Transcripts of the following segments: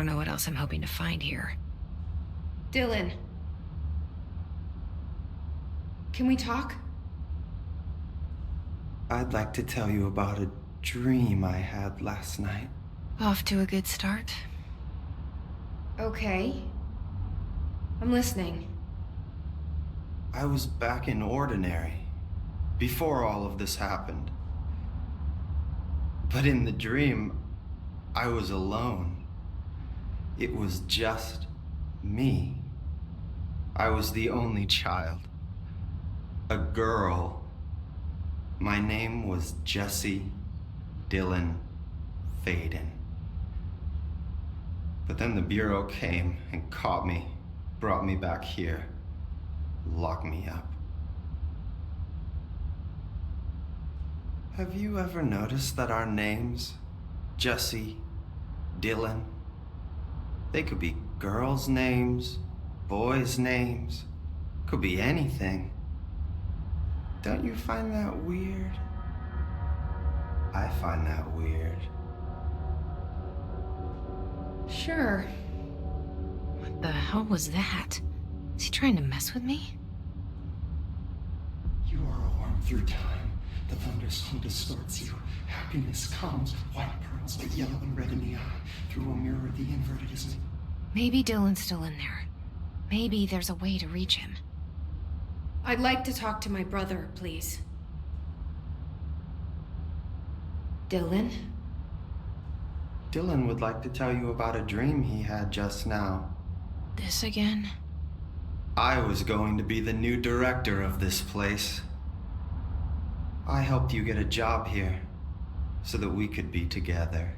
don't know what else I'm hoping to find here. Dylan. Can we talk? I'd like to tell you about a dream I had last night. Off to a good start. Okay. I'm listening. I was back in Ordinary, before all of this happened. But in the dream, I was alone. It was just me. I was the only child. A girl. My name was Jesse Dylan Faden. But then the Bureau came and caught me, brought me back here, locked me up. Have you ever noticed that our names, Jesse, Dylan, they could be girls' names, boys' names, could be anything. Don't you find that weird? I find that weird. Sure. What the hell was that? Is he trying to mess with me? You are a worm through time. The thunderstorm distorts you. Happiness comes, white pearls, but yellow and red in the eye. Through a mirror, the inverted is... Maybe Dylan's still in there. Maybe there's a way to reach him. I'd like to talk to my brother, please. Dylan? Dylan would like to tell you about a dream he had just now. This again? I was going to be the new director of this place. I helped you get a job here so that we could be together.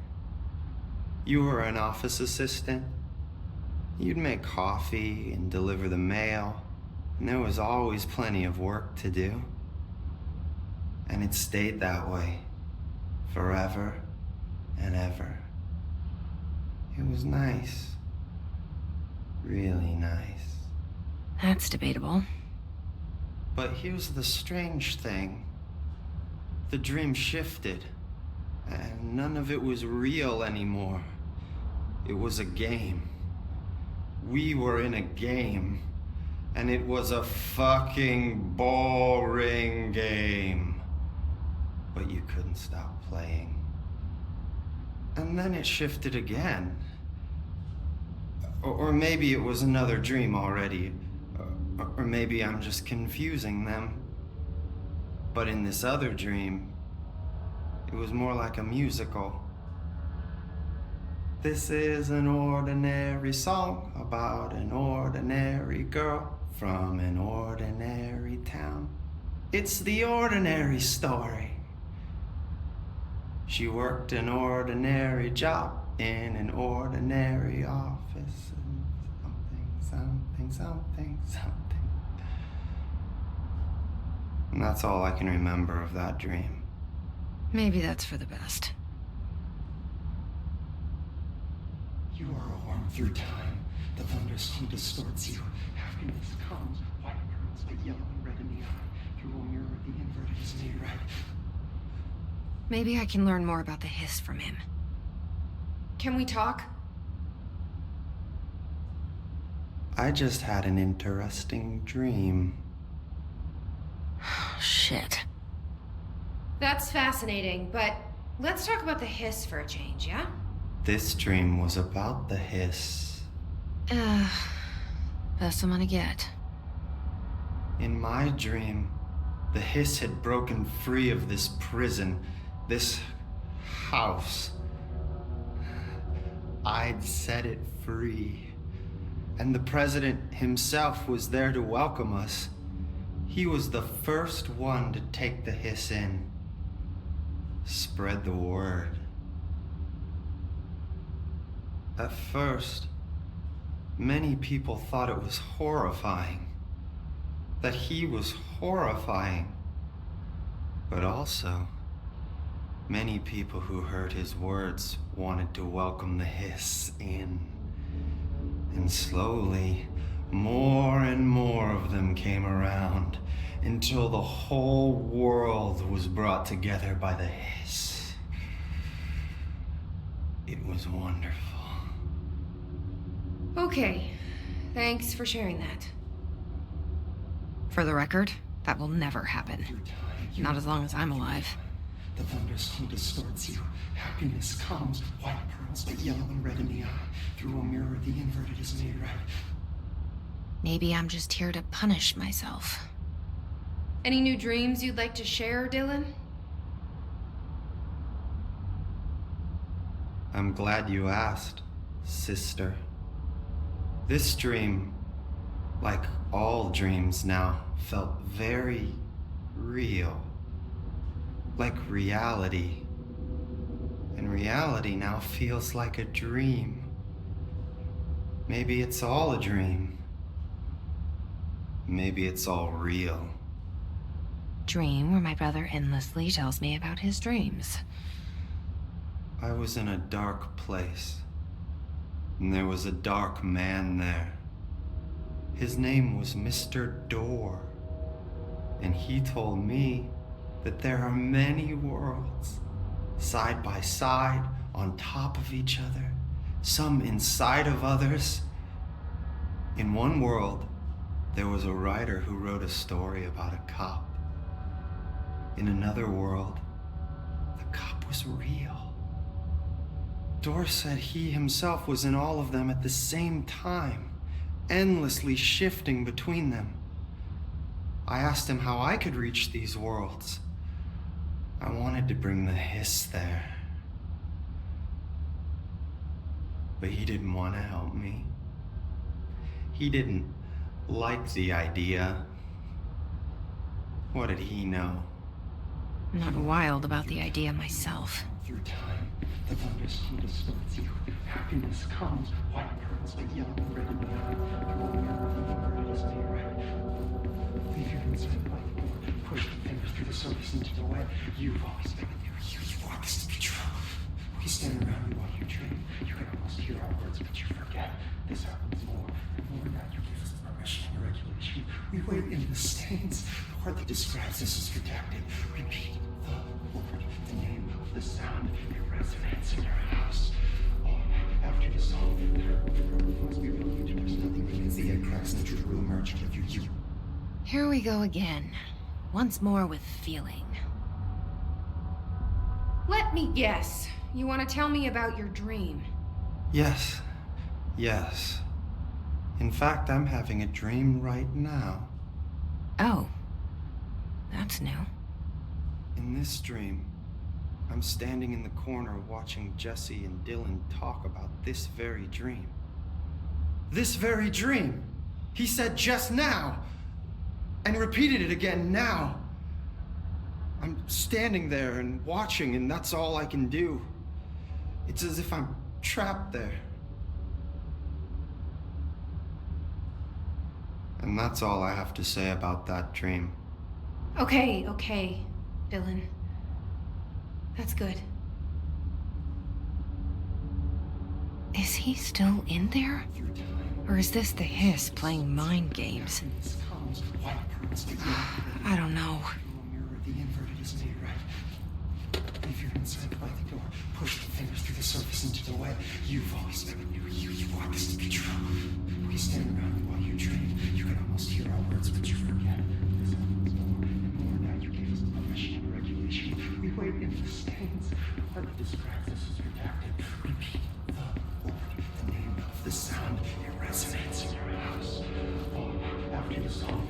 You were an office assistant. You'd make coffee and deliver the mail, and there was always plenty of work to do. And it stayed that way forever and ever. It was nice. Really nice. That's debatable. But here's the strange thing. The dream shifted, and none of it was real anymore. It was a game. We were in a game, and it was a fucking boring game. But you couldn't stop playing. And then it shifted again. Or maybe it was another dream already. Or maybe I'm just confusing them. But in this other dream, it was more like a musical. This is an ordinary song about an ordinary girl from an ordinary town. It's the ordinary story. She worked an ordinary job in an ordinary office. Something. And that's all I can remember of that dream. Maybe that's for the best. You are a worm through time. The thunderstorm distorts you. Happiness comes, white pearls, but yellow and red in the eye. Through a mirror, the inverted is made right. Maybe I can learn more about the hiss from him. Can we talk? I just had an interesting dream. Shit. That's fascinating, but let's talk about the hiss for a change, yeah? This dream was about the hiss. Best I'm gonna get. In my dream, the hiss had broken free of this prison, this house. I'd set it free. And the president himself was there to welcome us. He was the first one to take the hiss in. Spread the word. At first, many people thought it was horrifying. That he was horrifying. But also, many people who heard his words wanted to welcome the hiss in. And slowly, more and more of them came around until the whole world was brought together by the hiss. It was wonderful. Okay. Thanks for sharing that. For the record, that will never happen. Through time, you Not as long as I'm alive. The thunderstorm distorts you. Happiness comes, white pearls, but yellow and red in the eye. Through a mirror, the inverted is made right. Maybe I'm just here to punish myself. Any new dreams you'd like to share, Dylan? I'm glad you asked, sister. This dream, like all dreams now, felt very real. Like reality. And reality now feels like a dream. Maybe it's all a dream. Maybe it's all real. Dream where my brother endlessly tells me about his dreams. I was in a dark place, and there was a dark man there. His name was Mr. Door, and he told me that there are many worlds, side by side, on top of each other, some inside of others. In one world, there was a writer who wrote a story about a cop. In another world, the cop was real. Door said he himself was in all of them at the same time, endlessly shifting between them. I asked him how I could reach these worlds. I wanted to bring the hiss there. But he didn't want to help me. He didn't like the idea. What did he know? I'm not wild about the idea myself. Through time, the thunderstorm distorts you. Happiness comes, white pearls, but yellow and red in the eye. Through a mirror, the inverted is made right. Leave your inside by the door. Push the fingers through the surface into the wet. You've always been there. You want this to be true. We stand around you while you dream. You can almost hear our words, but you forget. This happens more and more now. You give us permission and regulation. We wait in the stains. The word that describes this is redacted. Repeat the word, the name of the sound. It resonates in your house. Oh, after the song, must be refuge. There's nothing remains. The egg cracks and the truth will emerge. Give you. Here we go again. Once more with feeling. Let me guess. You want to tell me about your dream? Yes. Yes. In fact, I'm having a dream right now. Oh. That's new. In this dream, I'm standing in the corner watching Jesse and Dylan talk about this very dream. This very dream! He said just now! And repeated it again now! I'm standing there and watching, and that's all I can do. It's as if I'm trapped there. And that's all I have to say about that dream. Okay, Dylan. That's good. Is he still in there? Through time, Or is this the hiss playing mind games? happiness comes, white pearls, but yellow and red in the I don't know. Through a mirror, the inverted is made right. Leave your inside by the door. Push the fingers through the surface into the wet. You've always been new. You want this to be true. We stand around you while you dream. You can almost hear our words, but you forget. This happens more and more now. You gave us permission and regulation. We wait in the stains. The word that describes this is redacted. Repeat the word, the name of the sound. It resonates in your house. Oh, after the song,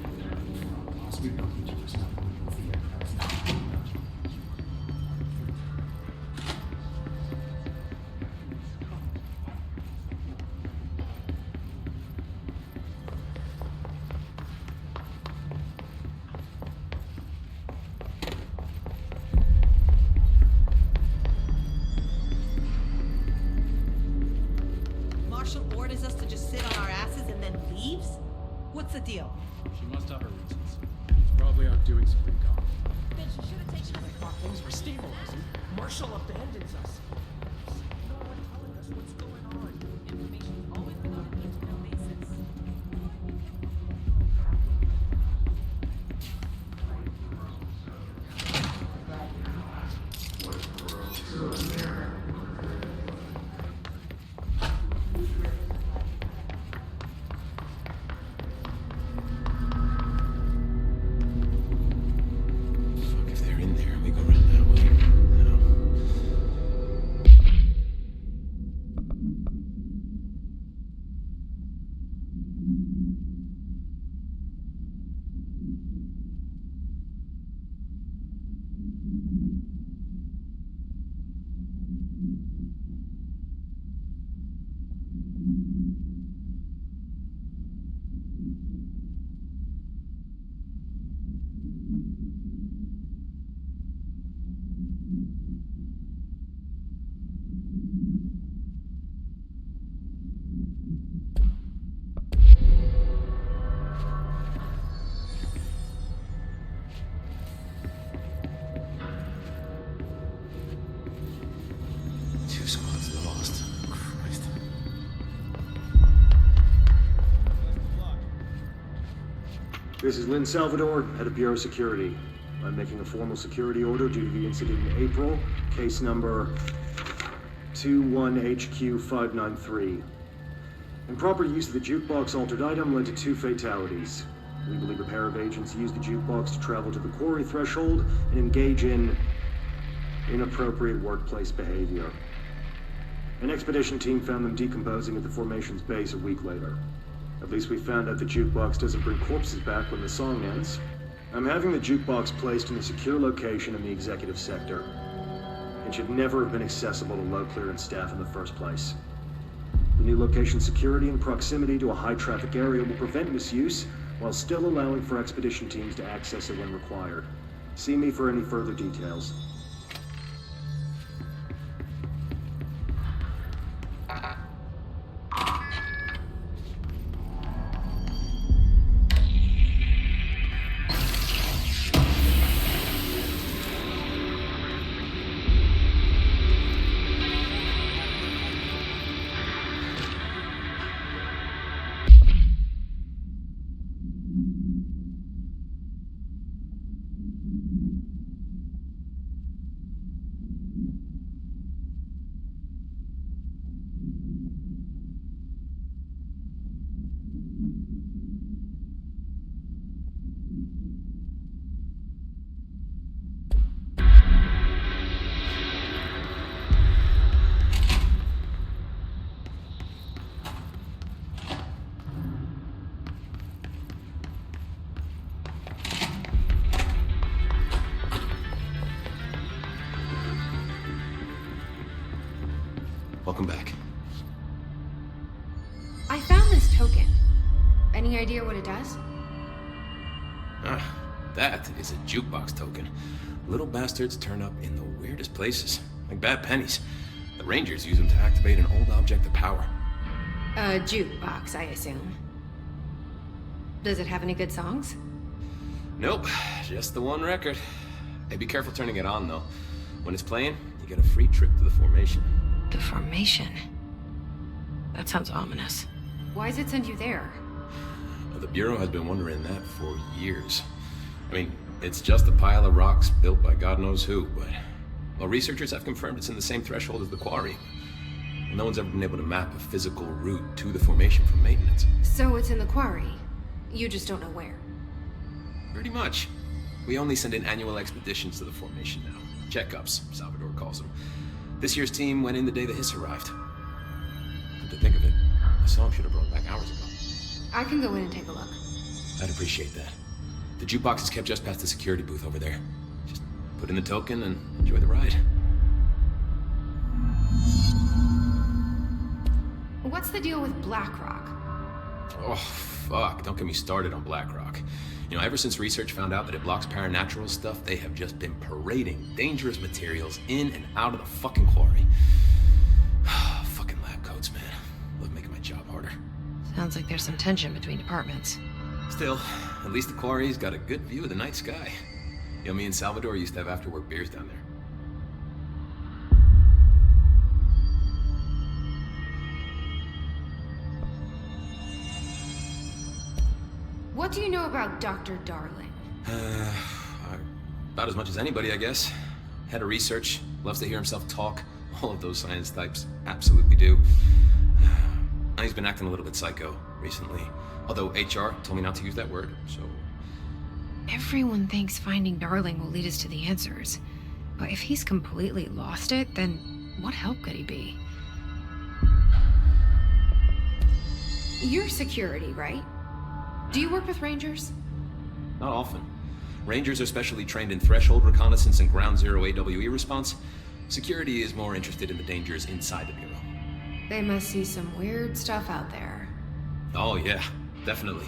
applause. We know each other's not moving the aircraft. Marshall orders us to just sit on our asses and then leaves? What's the deal? She must have her reasons. She's probably out doing something dumb. Then she should have taken us. Thought things were stabilizing. Marshall abandons us. No one telling us what's going on. Information's always been on a need-to-know basis. This is Lynn Salvador, head of Bureau Security. I'm making a formal security order due to the incident in April, case number 21HQ593. Improper use of the jukebox altered item led to 2 fatalities. We believe a pair of agents used the jukebox to travel to the quarry threshold and engage in inappropriate workplace behavior. An expedition team found them decomposing at the formation's base a week later. At least we found out the jukebox doesn't bring corpses back when the song ends. I'm having the jukebox placed in a secure location in the executive sector. It should never have been accessible to low clearance staff in the first place. The new location's security and proximity to a high-traffic area will prevent misuse, while still allowing for expedition teams to access it when required. See me for any further details. Welcome back. I found this token. Any idea what it does? That is a jukebox token. Little bastards turn up in the weirdest places, like bad pennies. The Rangers use them to activate an old object of power. A jukebox, I assume. Does it have any good songs? Nope, just the one record. Hey, be careful turning it on, though. When it's playing, you get a free trip to the formation. The formation. That sounds ominous. Why does it send you there? The Bureau has been wondering that for years. I mean, it's just a pile of rocks built by God knows who, but... well, researchers have confirmed it's in the same threshold as the quarry. No one's ever been able to map a physical route to the formation for maintenance. So it's in the quarry. You just don't know where. Pretty much. We only send in annual expeditions to the formation now. Checkups, Salvador calls them. This year's team went in the day the hiss arrived. Come to think of it, the song should have brought back hours ago. I can go in and take a look. I'd appreciate that. The jukebox is kept just past the security booth over there. Just put in the token and enjoy the ride. What's the deal with BlackRock? Oh, fuck. Don't get me started on BlackRock. You know, ever since research found out that it blocks paranatural stuff, they have just been parading dangerous materials in and out of the fucking quarry. Fucking lab coats, man. Love making my job harder. Sounds like there's some tension between departments. Still, at least the quarry's got a good view of the night sky. You know, me and Salvador used to have after-work beers down there. What do you know about Dr. Darling? About as much as anybody, I guess. Head of research, loves to hear himself talk. All of those science types absolutely do. And he's been acting a little bit psycho recently. Although HR told me not to use that word, so... Everyone thinks finding Darling will lead us to the answers. But if he's completely lost it, then what help could he be? You're security, right? Do you work with Rangers? Not often. Rangers are specially trained in threshold reconnaissance and ground zero AWE response. Security is more interested in the dangers inside the Bureau. They must see some weird stuff out there. Oh yeah, definitely.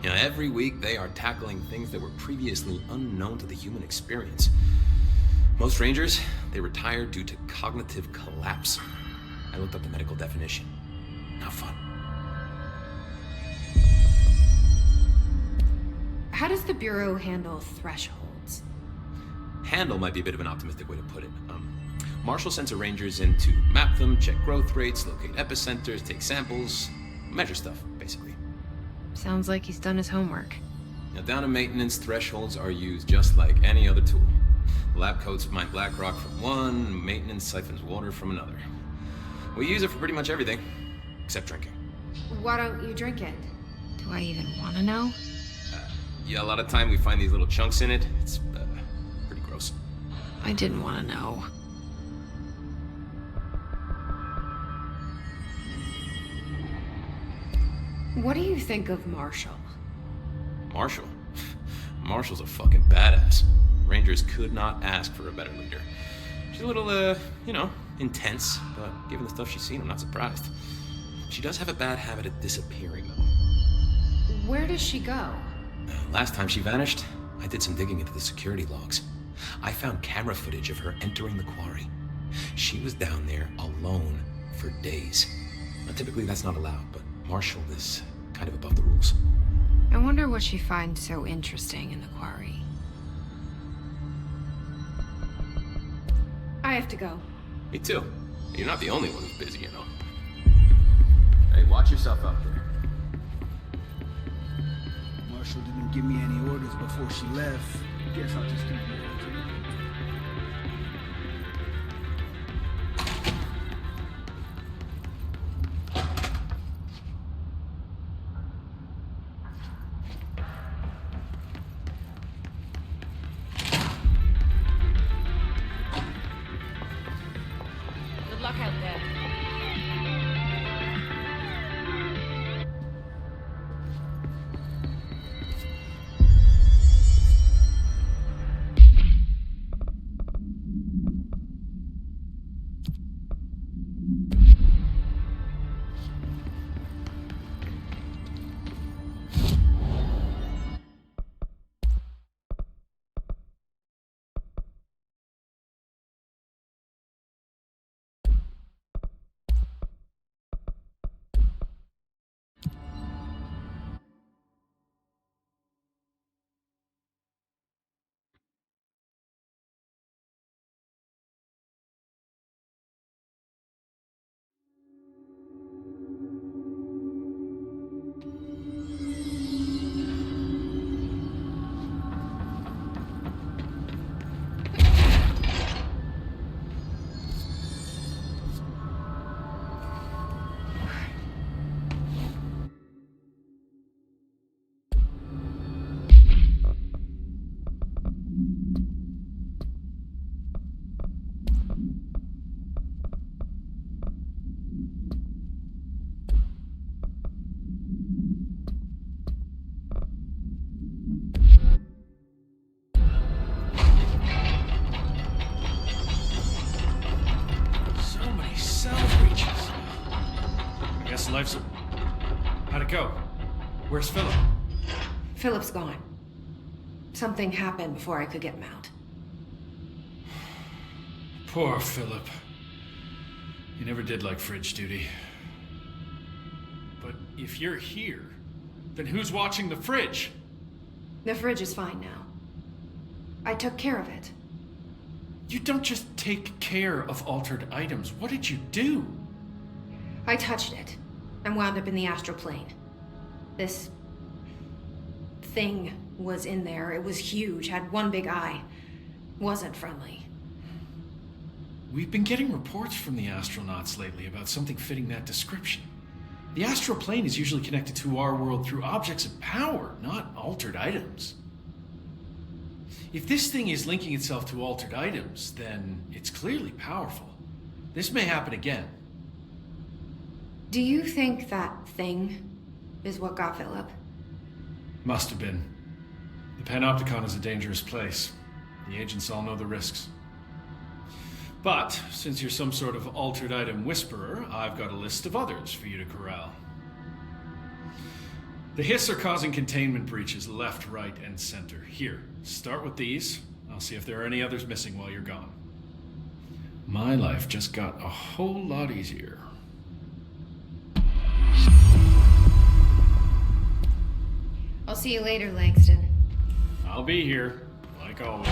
You know, every week they are tackling things that were previously unknown to the human experience. Most Rangers, they retire due to cognitive collapse. I looked up the medical definition. Not fun. How does the Bureau handle thresholds? Handle might be a bit of an optimistic way to put it. Marshall sends her Rangers in to map them, check growth rates, locate epicenters, take samples, measure stuff, basically. Sounds like he's done his homework. Now, down in maintenance, thresholds are used just like any other tool. The lab coats mine black rock from one, maintenance siphons water from another. We use it for pretty much everything, except drinking. Why don't you drink it? Do I even want to know? Yeah, a lot of time we find these little chunks in it. It's pretty gross. I didn't want to know. What do you think of Marshall? Marshall? Marshall's a fucking badass. Rangers could not ask for a better leader. She's a little, intense, but given the stuff she's seen, I'm not surprised. She does have a bad habit of disappearing, though. Where does she go? Last time she vanished, I did some digging into the security logs. I found camera footage of her entering the quarry. She was down there alone for days. Now, typically that's not allowed, but Marshall is kind of above the rules. I wonder what she finds so interesting in the quarry. I have to go. Me too. You're not the only one who's busy, you know. Hey, watch yourself out there. Marshall didn't give me any orders before she left. Guess I'll just keep my hands on it. Good luck out there. Life's... How'd it go? Where's Philip? Philip's gone. Something happened before I could get him out. Poor Philip. He never did like fridge duty. But if you're here, then who's watching the fridge? The fridge is fine now. I took care of it. You don't just take care of altered items. What did you do? I touched it and wound up in the astral plane. This thing was in there. It was huge, had one big eye. Wasn't friendly. We've been getting reports from the astronauts lately about something fitting that description. The astral plane is usually connected to our world through objects of power, not altered items. If this thing is linking itself to altered items, then it's clearly powerful. This may happen again. Do you think that thing is what got Philip? Must have been. The Panopticon is a dangerous place. The agents all know the risks. But, since you're some sort of altered item whisperer, I've got a list of others for you to corral. The Hiss are causing containment breaches left, right, and center. Here, start with these. I'll see if there are any others missing while you're gone. My life just got a whole lot easier. I'll see you later, Langston. I'll be here, like always.